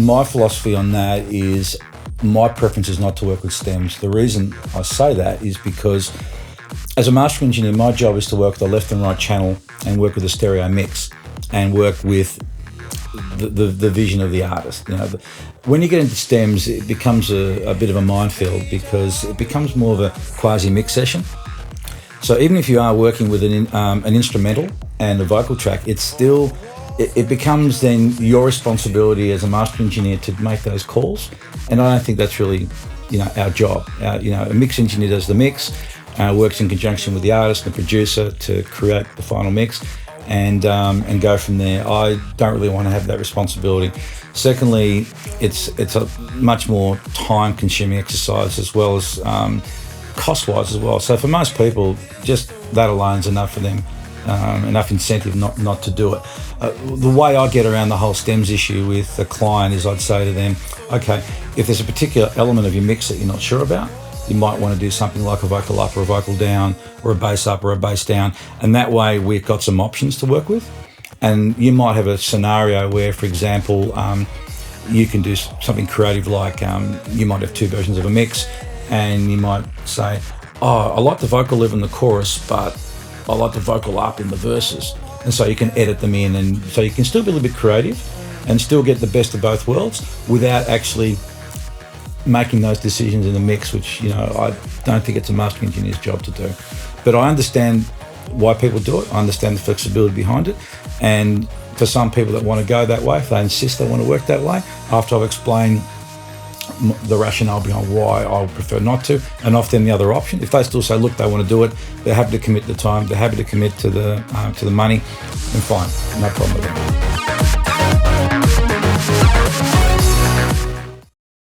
My philosophy on that is my preference is not to work with stems. The reason I say that is because as a mastering engineer, my job is to work with the left and right channel and work with the stereo mix and work with the vision of the artist. When you get into stems, it becomes a bit of a minefield because it becomes more of a quasi-mix session. So even if you are working with an instrumental and a vocal track, it becomes then your responsibility as a master engineer to make those calls. And I don't think that's really, our job. A mix engineer does the mix, works in conjunction with the artist and the producer to create the final mix, and go from there. I don't really want to have that responsibility. Secondly, it's a much more time-consuming exercise as well as cost-wise as well. So for most people, just that alone is enough for them. Enough incentive not to do it. The way I get around the whole stems issue with a client is I'd say to them, okay, if there's a particular element of your mix that you're not sure about, you might want to do something like a vocal up or a vocal down or a bass up or a bass down, and that way we've got some options to work with. And you might have a scenario where, for example, you can do something creative like you might have two versions of a mix, and you might say, I like the vocal live in the chorus, but I like the vocal up in the verses. And so you can edit them in, and so you can still be a little bit creative and still get the best of both worlds without actually making those decisions in the mix, which, I don't think it's a mastering engineer's job to do. But I understand why people do it. I understand the flexibility behind it. And for some people that want to go that way, if they insist they want to work that way, after I've explained the rationale behind why I would prefer not to, and often the other option, if they still say, look, they want to do it, they're happy to commit the time, they're happy to commit to the money, then fine, no problem with that.